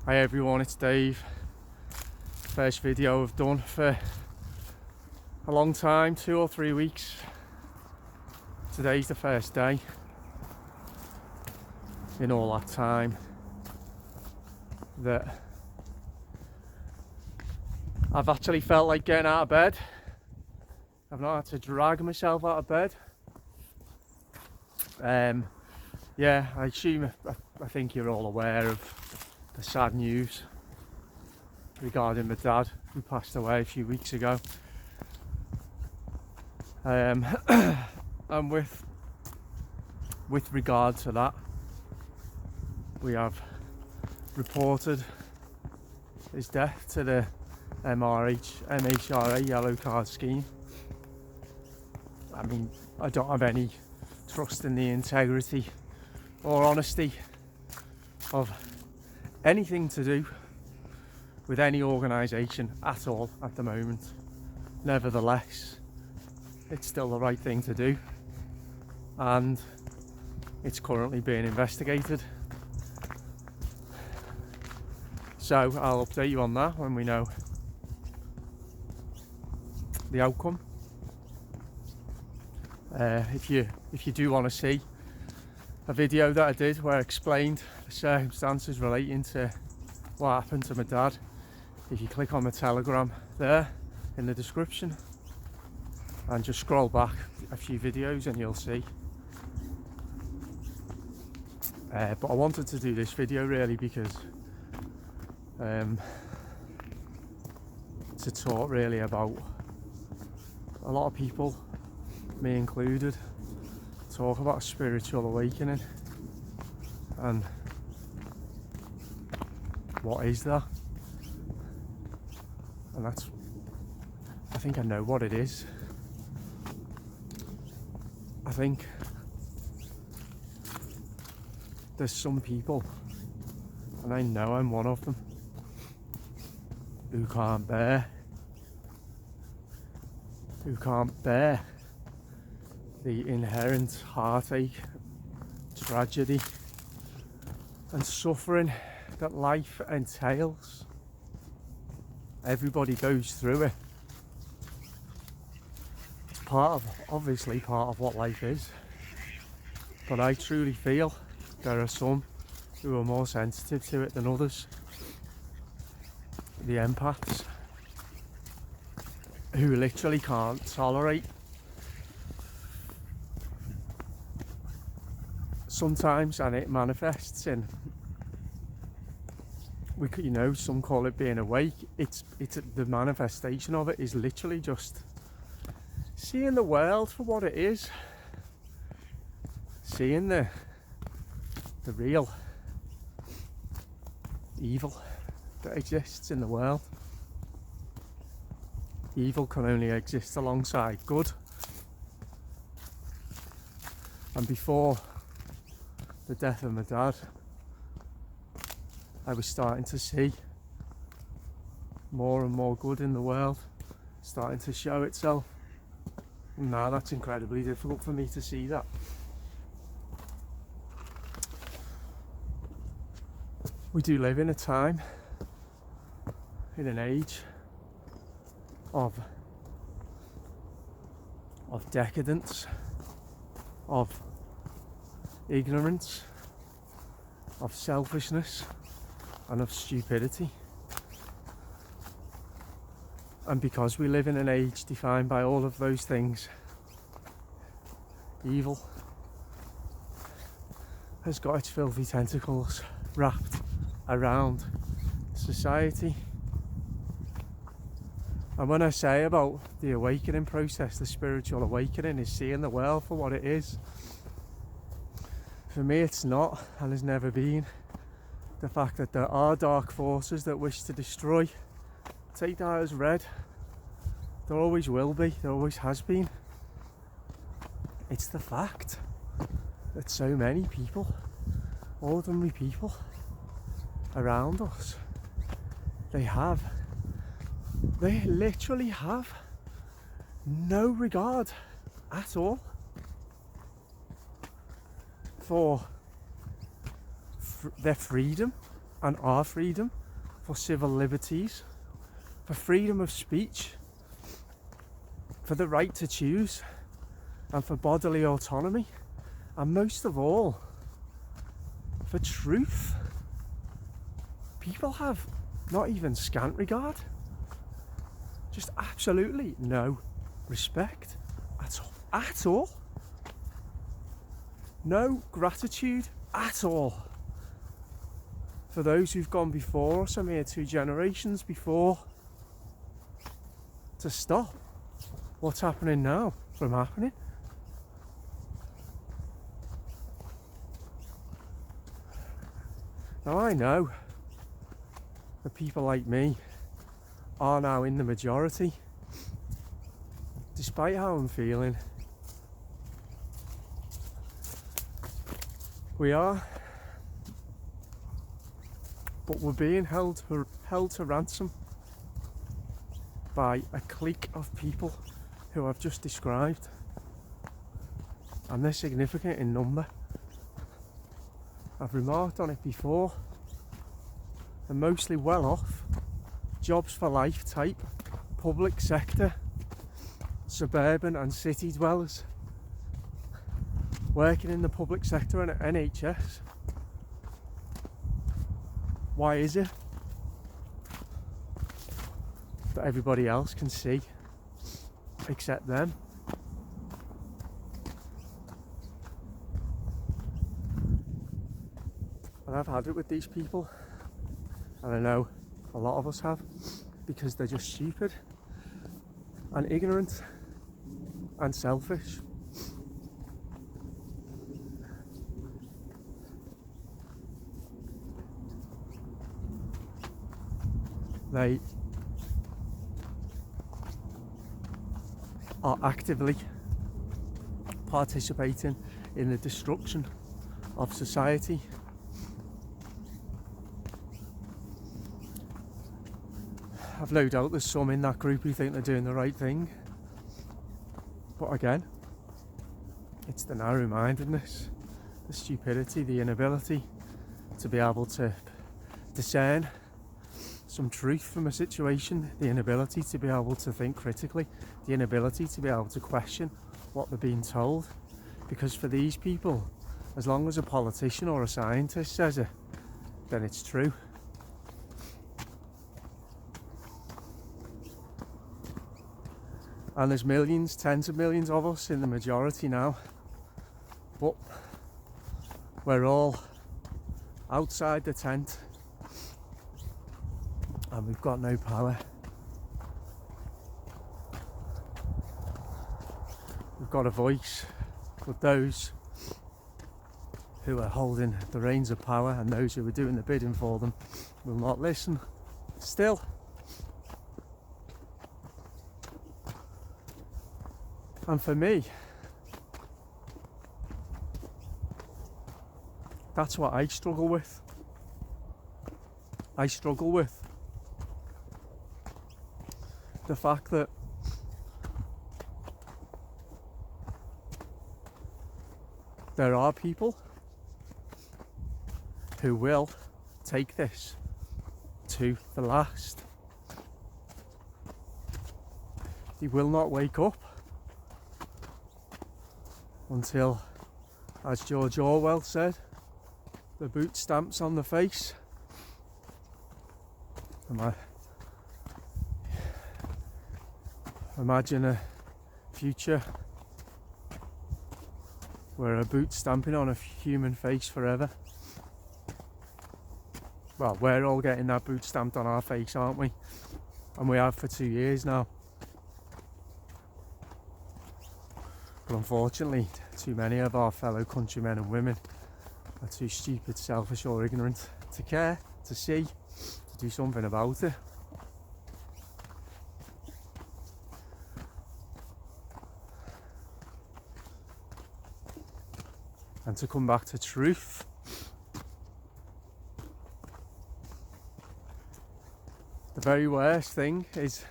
Hi everyone, it's Dave. First video I've done for a long time, 2 or 3 weeks. Today's the first day in all that time that I've actually felt like getting out of bed. I've not had to drag myself out of bed. Yeah, I think you're all aware of the sad news regarding my dad, who passed away a few weeks ago. And with regard to that, we have reported his death to the MHRA yellow card scheme. I mean, I don't have any trust in the integrity or honesty of anything to do with any organisation at all at the moment. Nevertheless, it's still the right thing to do, and it's currently being investigated. So I'll update you on that when we know the outcome. If you do want to see a video that I did where I explained the circumstances relating to what happened to my dad, if you click on my Telegram there in the description and just scroll back a few videos and you'll see. But I wanted to do this video really because to talk really about a lot of people, me included, talk about spiritual awakening and what is that? And I think I know what it is. I think there's some people, and I know I'm one of them, who can't bear the inherent heartache, tragedy and suffering that life entails. Everybody goes through it. It's obviously part of what life is. But I truly feel there are some who are more sensitive to it than others. The empaths, who literally can't tolerate sometimes, and it manifests in, some call it being awake. It's the manifestation of it is literally just seeing the world for what it is, seeing the real evil that exists in the world. Evil can only exist alongside good. And before the death of my dad, I was starting to see more and more good in the world starting to show itself. And now that's incredibly difficult for me to see that. We do live in a time, in an age of decadence, of ignorance, of selfishness and of stupidity. And because we live in an age defined by all of those things, evil has got its filthy tentacles wrapped around society. And when I say about the awakening process, the spiritual awakening is seeing the world for what it is. For me, it's not, and has never been, the fact that there are dark forces that wish to destroy. Take that as read. There always will be, there always has been. It's the fact that so many people, ordinary people around us, they literally have no regard at all for their freedom, and our freedom, for civil liberties, for freedom of speech, for the right to choose, and for bodily autonomy, and most of all, for truth. People have not even scant regard, just absolutely no respect at all. No gratitude at all for those who've gone before us, a mere 2 generations before, to stop what's happening now from happening. Now I know that people like me are now in the majority, despite how I'm feeling. We are, but we're being held to ransom by a clique of people who I've just described, and they're significant in number. I've remarked on it before. They're mostly well off, jobs for life type, public sector, suburban and city dwellers, working in the public sector and at NHS. Why is it that everybody else can see except them? And I've had it with these people, and I know a lot of us have, because they're just stupid and ignorant and selfish. They are actively participating in the destruction of society. I've no doubt there's some in that group who think they're doing the right thing, but again, it's the narrow-mindedness, the stupidity, the inability to be able to discern some truth from a situation, the inability to be able to think critically, the inability to be able to question what they're being told. Because for these people, as long as a politician or a scientist says it, then it's true. And there's millions, tens of millions of us in the majority now, but we're all outside the tent and we've got no power. We've got a voice, but those who are holding the reins of power and those who are doing the bidding for them will not listen. Still, and for me, that's what I struggle with. I struggle with the fact that there are people who will take this to the last. They will not wake up until, as George Orwell said, the boot stamps on the face. Imagine a future where a boot stamping on a human face forever. Well, we're all getting that boot stamped on our face, aren't we? And we have for 2 years now. But unfortunately, too many of our fellow countrymen and women are too stupid, selfish or ignorant to care, to see, to do something about it. And to come back to truth, the very worst thing is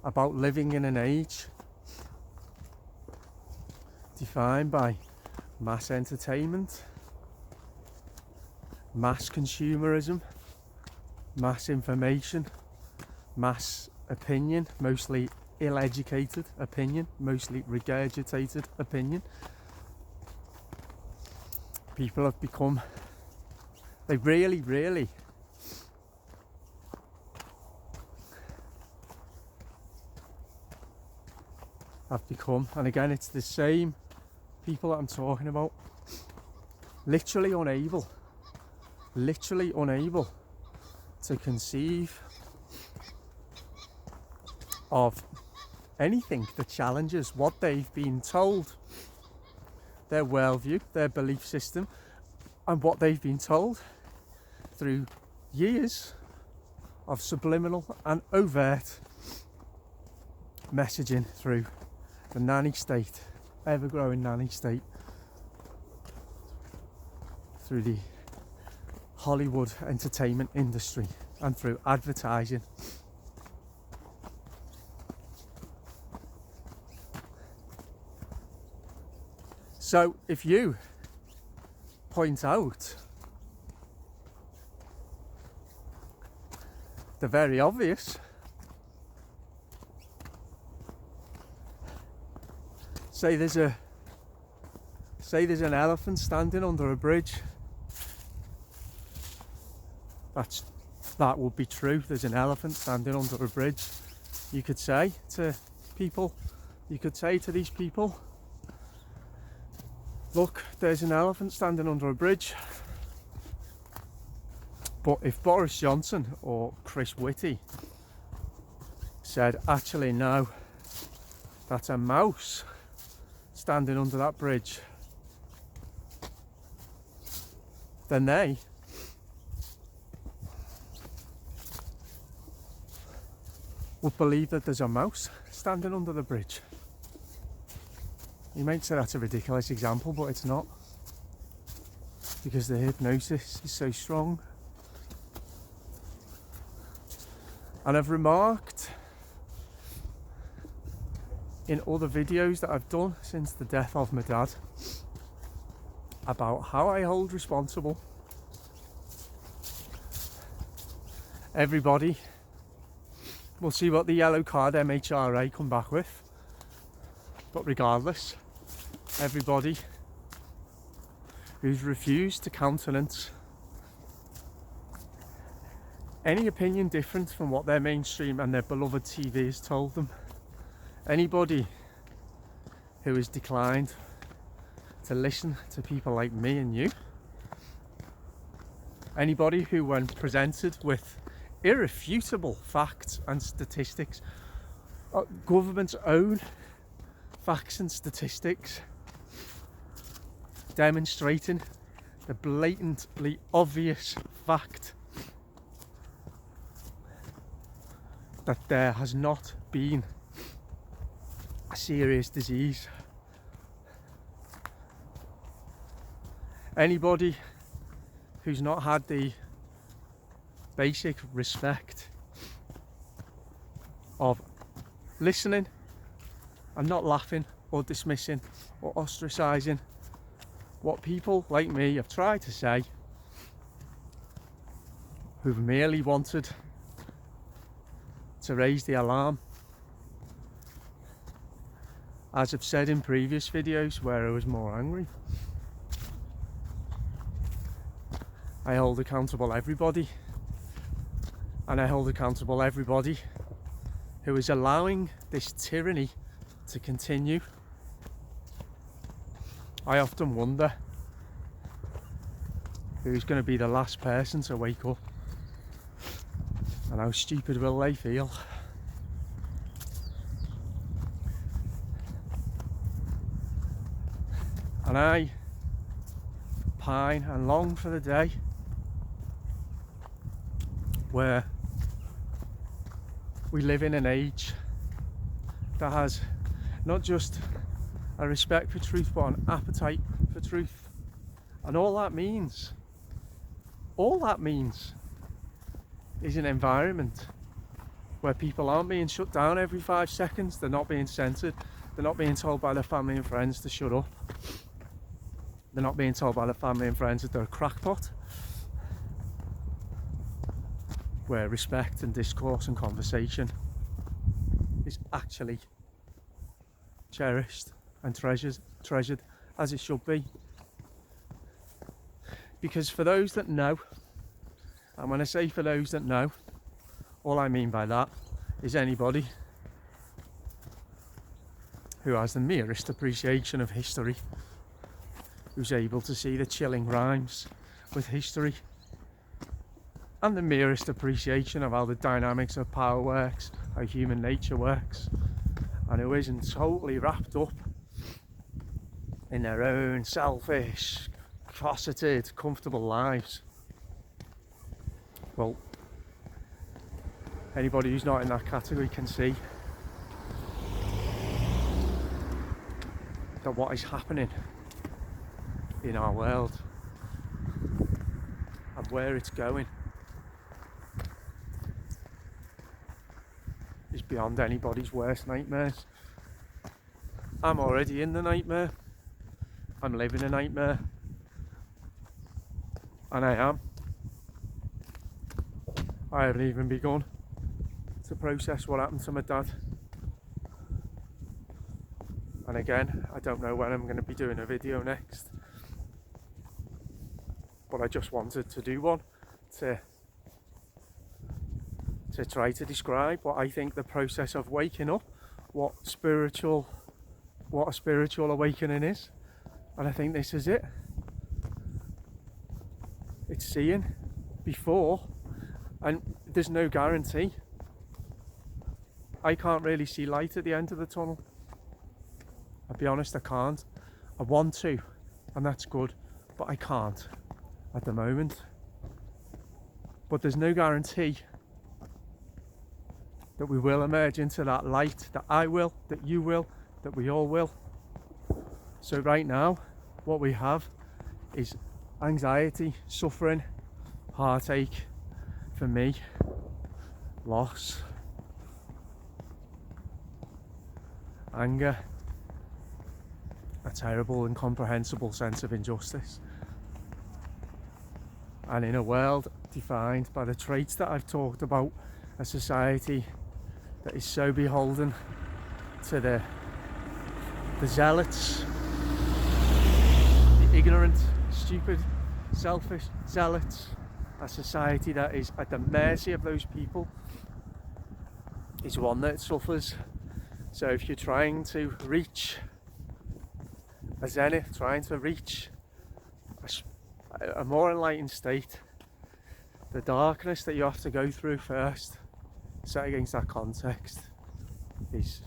about living in an age defined by mass entertainment, mass consumerism, mass information, mass opinion, mostly ill-educated opinion, mostly regurgitated opinion. People have become, they really have become, and again it's the same people that I'm talking about, literally unable to conceive of anything that challenges what they've been told, their worldview, their belief system, and what they've been told through years of subliminal and overt messaging through the nanny state, ever-growing nanny state, through the Hollywood entertainment industry, and through advertising. So if you point out the very obvious, say there's an elephant standing under a bridge, that would be true. There's an elephant standing under a bridge. You could say to people, these people, look, there's an elephant standing under a bridge. But if Boris Johnson or Chris Whitty said, actually no, that's a mouse standing under that bridge, then they would believe that there's a mouse standing under the bridge. You might say that's a ridiculous example, but it's not, because the hypnosis is so strong. And I've remarked in other videos that I've done since the death of my dad about how I hold responsible everybody. We'll see what the yellow card MHRA come back with, but regardless, everybody who's refused to countenance any opinion different from what their mainstream and their beloved TV has told them, anybody who has declined to listen to people like me and you, anybody who, when presented with irrefutable facts and statistics, government's own facts and statistics demonstrating the blatantly obvious fact that there has not been a serious disease. Anybody who's not had the basic respect of listening and not laughing or dismissing or ostracising what people like me have tried to say, who've merely wanted to raise the alarm. As I've said in previous videos where I was more angry, I hold accountable everybody, and I hold accountable everybody who is allowing this tyranny to continue. I often wonder who's going to be the last person to wake up, and how stupid will they feel. And I pine and long for the day where we live in an age that has not just a respect for truth, but an appetite for truth. And all that means is an environment where people aren't being shut down every 5 seconds, they're not being censored, they're not being told by their family and friends to shut up, they're not being told by their family and friends that they're a crackpot, where respect and discourse and conversation is actually cherished and treasured as it should be. Because for those that know, and when I say for those that know, all I mean by that is anybody who has the merest appreciation of history, who's able to see the chilling rhymes with history, and the merest appreciation of how the dynamics of power works, how human nature works, and who isn't totally wrapped up in their own selfish, cosseted, comfortable lives. Well, anybody who's not in that category can see that what is happening in our world and where it's going is beyond anybody's worst nightmares. I'm already in the nightmare. I'm living a nightmare. And I haven't even begun to process what happened to my dad. And again, I don't know when I'm going to be doing a video next, but I just wanted to do one to try to describe what I think the process of waking up, what a spiritual awakening is. And I think this is it. It's seeing before, and there's no guarantee. I can't really see light at the end of the tunnel. I'll be honest, I can't. I want to, and that's good, but I can't at the moment. But there's no guarantee that we will emerge into that light, that I will, that you will, that we all will. So right now, what we have is anxiety, suffering, heartache, for me, loss, anger, a terrible, incomprehensible sense of injustice. And in a world defined by the traits that I've talked about, a society that is so beholden to the zealots, the ignorant, stupid, selfish zealots, a society that is at the mercy of those people, is one that suffers. So if you're trying to reach a zenith, trying to reach a more enlightened state, the darkness that you have to go through first, set against that context, is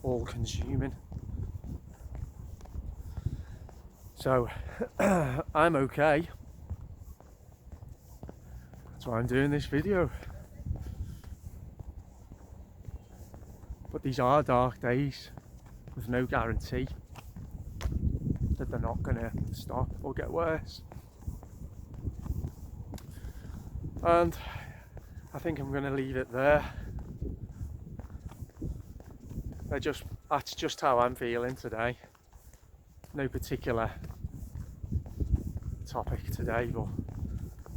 all consuming. So I'm okay. That's why I'm doing this video. But these are dark days with no guarantee that they're not going to stop or get worse. And I think I'm going to leave it there. That's just how I'm feeling today. No particular topic today, but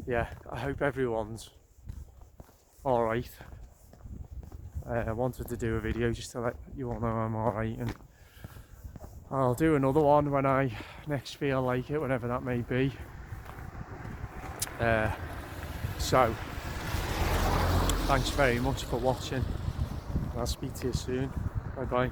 yeah, I hope everyone's alright. I wanted to do a video just to let you all know I'm alright, and I'll do another one when I next feel like it, whenever that may be. So thanks very much for watching. I'll speak to you soon. Bye bye.